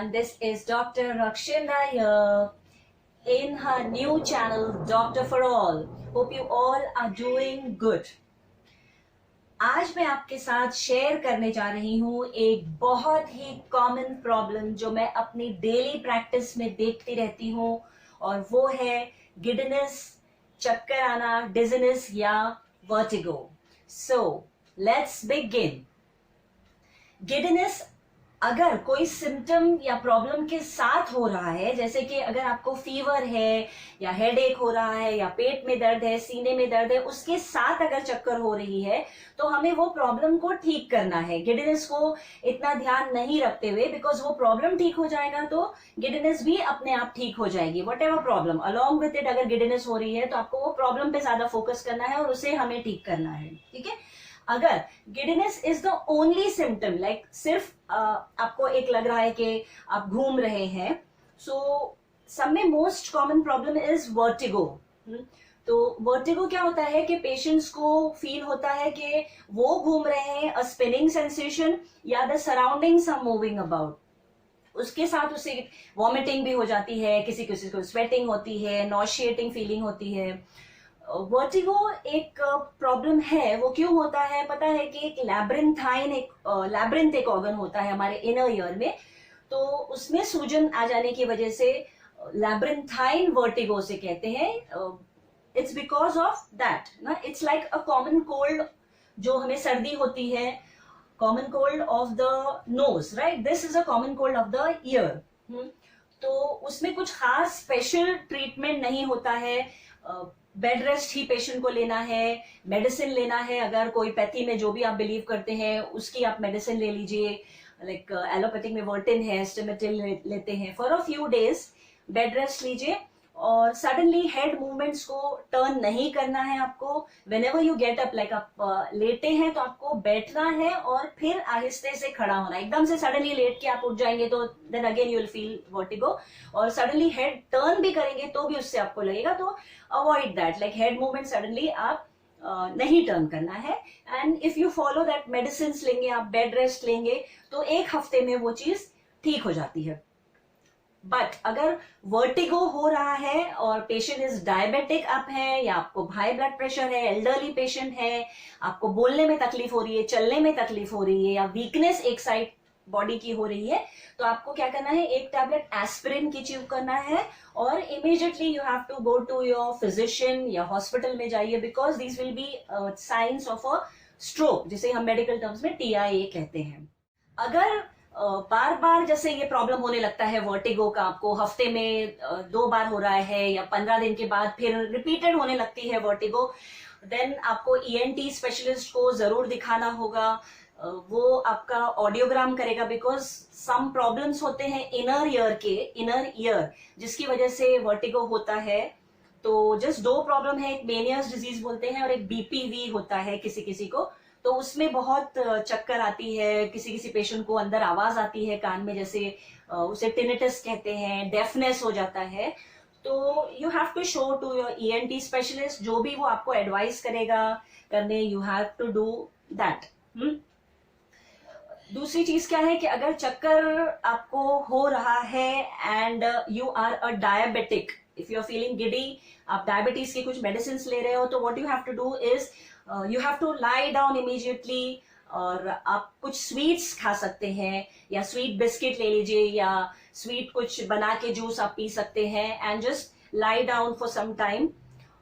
everyone, this is Dr. Rakshina here in her new channel Doctor for All. Hope you all are doing good. आज मैं आपके साथ share करने जा रही हूँ एक बहुत ही कॉमन प्रॉब्लम जो मैं अपनी डेली प्रैक्टिस में देखती रहती हूँ, और वो है गिडनेस, चक्कर आना, डिजीनेस या vertigo. So let's begin. Giddiness अगर कोई सिम्टम या प्रॉब्लम के साथ हो रहा है, जैसे कि अगर आपको फीवर है या हेडेक हो रहा है या पेट में दर्द है, सीने में दर्द है, उसके साथ अगर चक्कर हो रही है तो हमें वो प्रॉब्लम को ठीक करना है, गिडनेस को इतना ध्यान नहीं रखते हुए, बिकॉज वो प्रॉब्लम ठीक हो जाएगा तो गिडनेस भी अपने आप ठीक हो जाएगी. What ever problem along with it, अगर गिडनेस हो रही है तो आपको वो प्रॉब्लम पे ज्यादा फोकस करना है और उसे हमें ठीक करना है. ठीक है. अगर giddiness is the only symptom, like सिर्फ आपको एक लग रहा है कि आप घूम रहे हैं, सो सब में most common problem is vertigo. तो वर्टिगो क्या होता है कि पेशेंट्स को फील होता है कि वो घूम रहे हैं, अ स्पिनिंग सेंसेशन या the surroundings are moving about. उसके साथ उसे वॉमिटिंग भी हो जाती है, किसी किसी को स्वेटिंग होती है, नॉशिएटिंग फीलिंग होती है. वर्टिगो एक प्रॉब्लम है. वो क्यों होता है? पता है कि एक लैब्रिंथ एक ऑर्गन होता है हमारे इनर ईयर में, तो उसमें सूजन आ जाने की वजह से लैब्रिंथाइन वर्टिगो से कहते हैं. इट्स बिकॉज ऑफ दैट ना. It's like a common cold, जो हमें सर्दी होती है, common cold of the nose, right? This is a common cold of the year. तो उसमें कुछ खास स्पेशल ट्रीटमेंट नहीं होता है. बेड रेस्ट ही पेशेंट को लेना है, मेडिसिन लेना है. अगर कोई पैथी में जो भी आप बिलीव करते हैं उसकी आप मेडिसिन ले लीजिए, लाइक एलोपैथिक में वर्टिन है, स्टिमेटिल लेते हैं. For a few days bed rest लीजिए, और सडनली हेड मूवमेंट्स को टर्न नहीं करना है आपको. When ever you get up, like आप लेटे हैं तो आपको बैठना है और फिर आहिस्ते से खड़ा होना. एकदम से सडनली लेट के आप उठ जाएंगे तो then again you will feel vertigo, और सडनली हेड टर्न भी करेंगे तो भी उससे आपको लगेगा. तो avoid that, like head movement suddenly आप नहीं टर्न करना है. And if you follow that, medicine लेंगे आप, बेड रेस्ट लेंगे, तो एक हफ्ते में वो चीज ठीक हो जाती है. बट अगर वर्टिगो हो रहा है और पेशेंट इज डायबिटिक अप है, या आपको हाई ब्लड प्रेशर है, एल्डरली पेशेंट है, आपको बोलने में तकलीफ हो रही है, चलने में तकलीफ हो रही है, या वीकनेस एक साइड बॉडी की हो रही है, तो आपको क्या करना है? एक टैबलेट एस्पिरिन की च्यू करना है, और immediately you have to go to your physician या हॉस्पिटल में जाइए, because this will be signs of a stroke, जिसे हम मेडिकल टर्म्स में TIA कहते हैं. अगर बार बार जैसे ये प्रॉब्लम होने लगता है वर्टिगो का, आपको हफ्ते में 2 बार हो रहा है, या 15 दिन के बाद फिर रिपीटेड होने लगती है वर्टिगो, देन आपको ENT स्पेशलिस्ट को जरूर दिखाना होगा. वो आपका ऑडियोग्राम करेगा, बिकॉज सम प्रॉब्लम्स होते हैं इनर ईयर जिसकी वजह से वर्टिगो होता है. तो जस्ट 2 प्रॉब्लम है, एक मेनियर्स डिजीज बोलते हैं और एक BPV होता है किसी किसी को. तो उसमें बहुत चक्कर आती है, किसी किसी पेशेंट को अंदर आवाज आती है कान में, जैसे उसे टिनिटस कहते हैं, डेफनेस हो जाता है. तो you have to show to your ENT specialist, जो भी वो आपको एडवाइस करेगा करने, you have to do that. दूसरी चीज क्या है कि अगर चक्कर आपको हो रहा है and you are a diabetic, if you are feeling giddy, आप डायबिटीज की कुछ मेडिसिन ले रहे हो, तो what you have to do is you have to lie down immediately, और आप कुछ स्वीट्स खा सकते हैं, या स्वीट बिस्किट ले लीजिए, या स्वीट कुछ बना के जूस आप पी सकते हैं, and just lie down for some time.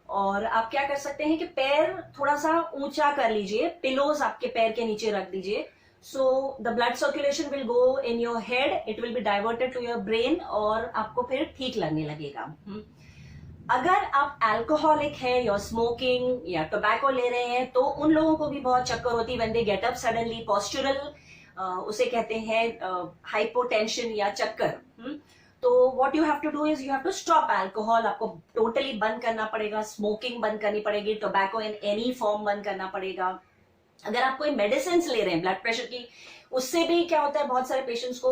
और आप क्या कर सकते हैं कि पैर थोड़ा सा ऊंचा कर लीजिए, पिलोज आपके पैर के नीचे रख दीजिए, so the blood circulation will go in your head, it will be diverted to your brain, और आपको फिर ठीक लगने लगेगा. अगर आप अल्कोहलिक है या स्मोकिंग या टोबैको ले रहे हैं, तो उन लोगों को भी बहुत चक्कर होती है. When they get up suddenly, postural उसे कहते हैं हाइपोटेंशन या चक्कर. तो what you have to do is you have to stop alcohol. आपको टोटली बंद करना पड़ेगा, स्मोकिंग बंद करनी पड़ेगी, टोबैको इन एनी फॉर्म बंद करना पड़ेगा. अगर आप कोई मेडिसिन ले रहे हैं ब्लड प्रेशर की, उससे भी क्या होता है, बहुत सारे पेशेंट्स को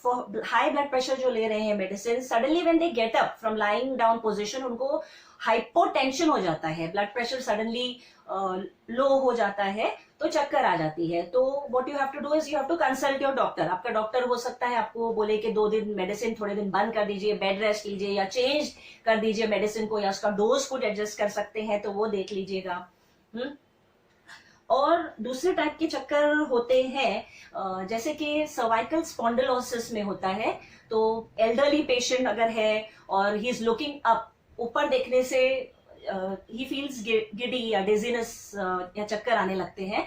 फॉर हाई ब्लड प्रेशर जो ले रहे हैं medicine, suddenly when they get up from lying down position, उनको हाइपोटेंशन हो जाता है, ब्लड प्रेशर सडनली लो हो जाता है, तो चक्कर आ जाती है, तो what you have to do is you have to consult your doctor. आपका डॉक्टर हो सकता है आपको बोले कि 2 दिन मेडिसिन थोड़े दिन बंद कर दीजिए, बेड रेस्ट लीजिए, या चेंज कर दीजिए मेडिसिन को, या उसका डोज कुछ एडजस्ट कर सकते हैं, तो वो देख लीजिएगा। और दूसरे टाइप के चक्कर होते हैं जैसे कि सर्वाइकल स्पॉन्डिलोसिस में होता है। तो एल्डरली पेशेंट अगर है और ही इज लुकिंग अप, ऊपर देखने से ही फील्स गिडी या डिजीनेस या चक्कर आने लगते हैं,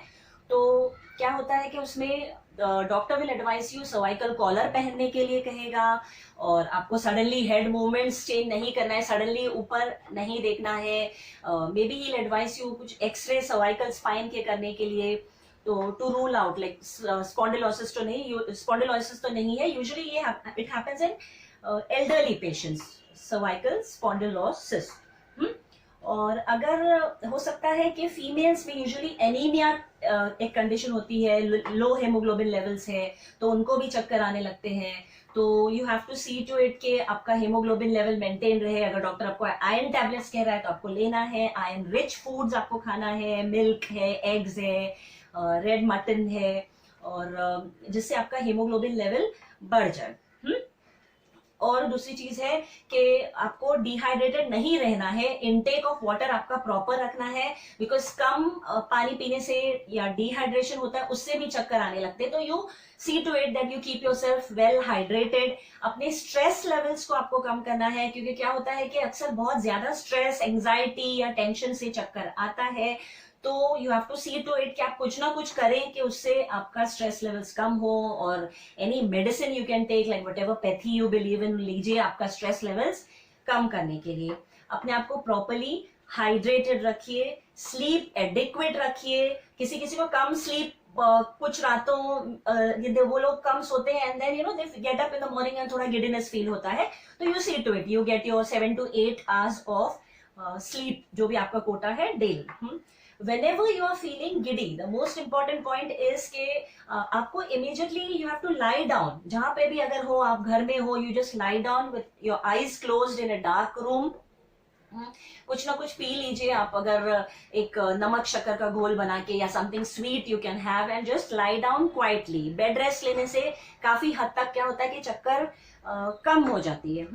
तो क्या होता है कि उसमें doctor will advice you cervical collar पहनने के लिए कहेगा, और आपको सडनली हेड मूवमेंट्स चेंज नहीं करना है, सडनली ऊपर नहीं देखना है। Maybe he advice you कुछ एक्सरे सर्वाइकल स्पाइन के करने के लिए, तो to rule out like spondylosis तो नहीं है यूजुअली, ये it happens in elderly patients, cervical spondylosis. और अगर हो सकता है कि फीमेल्स में यूजुअली एनीमिया एक कंडीशन होती है, लो हेमोग्लोबिन लेवल्स है, तो उनको भी चक्कर आने लगते हैं। तो you have to see to it कि आपका हेमोग्लोबिन लेवल मेंटेन रहे। अगर डॉक्टर आपको आयरन टैबलेट्स कह रहा है तो आपको लेना है, आयरन रिच फूड्स आपको खाना है, मिल्क है, एग्स है, रेड मटन है, और जिससे आपका हेमोग्लोबिन लेवल बढ़ जाए। और दूसरी चीज है कि आपको डिहाइड्रेटेड नहीं रहना है, इनटेक ऑफ वाटर आपका प्रॉपर रखना है, बिकॉज कम पानी पीने से या डिहाइड्रेशन होता है, उससे भी चक्कर आने लगते हैं। तो you see to it that you keep yourself well hydrated. अपने स्ट्रेस लेवल्स को आपको कम करना है, क्योंकि क्या होता है कि अक्सर बहुत ज्यादा स्ट्रेस, एंजाइटी या टेंशन से चक्कर आता है। तो you have to see to it कि आप कुछ ना कुछ करें कि उससे आपका स्ट्रेस लेवल्स कम हो, और any medicine you can take like whatever pathy you believe in, लीजिए आपका स्ट्रेस लेवल्स कम करने के लिए। अपने आप को प्रॉपरली हाइड्रेटेड रखिए, स्लीप एडिक्वेट रखिए। किसी को कम स्लीप, कुछ रातों वो लोग कम सोते हैं, and then they get up in the morning and थोड़ा गिडीनेस फील होता है, तो you see to it you get your 7 to 8 hours of sleep, जो भी आपका कोटा है daily. Whenever you are feeling giddy, the most important point is कि आपको immediately you have to lie down। जहां पे भी अगर हो, आप घर में हो, you just lie down with your eyes closed in a dark room। कुछ ना कुछ पी लीजिए आप, अगर एक नमक शक्कर का घोल बना के, या something sweet you can have, and just lie down quietly. Bed rest लेने से काफी हद तक क्या होता है कि चक्कर कम हो जाती है।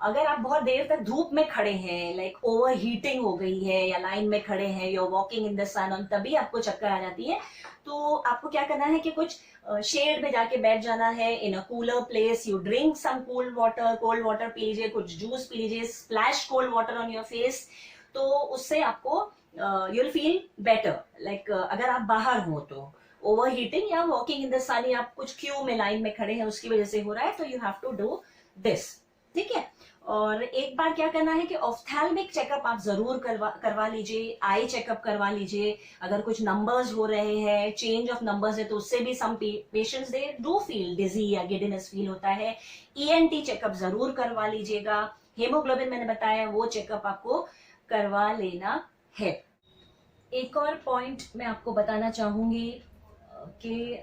अगर आप बहुत देर तक धूप में खड़े हैं, लाइक ओवर हीटिंग हो गई है, या लाइन में खड़े हैं, you are walking in the sun, और तभी आपको चक्कर आ जाती है, तो आपको क्या करना है कि कुछ शेड में जाके बैठ जाना है, in a cooler place. You drink some cold water पी लीजिए, कुछ जूस पी लीजिए, splash cold water on your face, तो उससे आपको you will feel better. Like अगर आप बाहर हो तो ओवर हीटिंग या वॉकिंग इन द सन, या आप कुछ क्यू में लाइन में खड़े हैं उसकी वजह से हो रहा है, तो you have to do this, ठीक है। और एक बार क्या करना है कि ऑफ्थैल्मिक चेकअप आप जरूर करवा लीजिए, आई चेकअप करवा लीजिए। अगर कुछ नंबर्स हो रहे हैं, चेंज ऑफ नंबर्स है, तो उससे भी some patients they do feel डिजी या गिडीनेस फील होता है। ईएनटी चेकअप जरूर करवा लीजिएगा। हेमोग्लोबिन मैंने बताया, वो चेकअप आपको करवा लेना है। एक और पॉइंट मैं आपको बताना चाहूंगी कि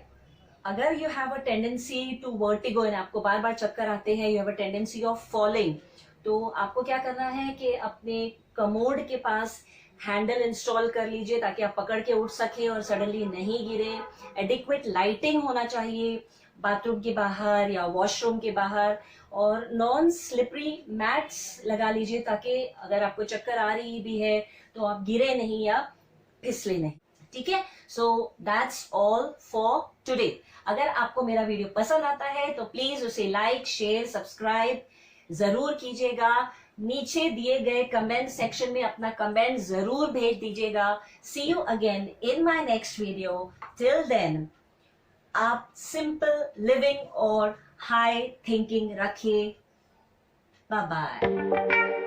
अगर you have a tendency to vertigo, आपको बार बार चक्कर आते हैं, you have a tendency of falling, तो आपको क्या करना है कि अपने कमोड के पास हैंडल इंस्टॉल कर लीजिए, ताकि आप पकड़ के उठ सके और सडनली नहीं गिरे। एडिक्वेट लाइटिंग होना चाहिए बाथरूम के बाहर या वॉशरूम के बाहर, और नॉन स्लिपरी मैट्स लगा लीजिए, ताकि अगर आपको चक्कर आ रही भी है तो आप गिरे नहीं या फिसले नहीं, ठीक है। So that's all for today. अगर आपको मेरा वीडियो पसंद आता है तो प्लीज उसे लाइक, शेयर, सब्सक्राइब जरूर कीजिएगा। नीचे दिए गए कमेंट सेक्शन में अपना कमेंट जरूर भेज दीजिएगा। See you again in my next video. Till then आप सिंपल लिविंग और हाई थिंकिंग रखिए। Bye bye.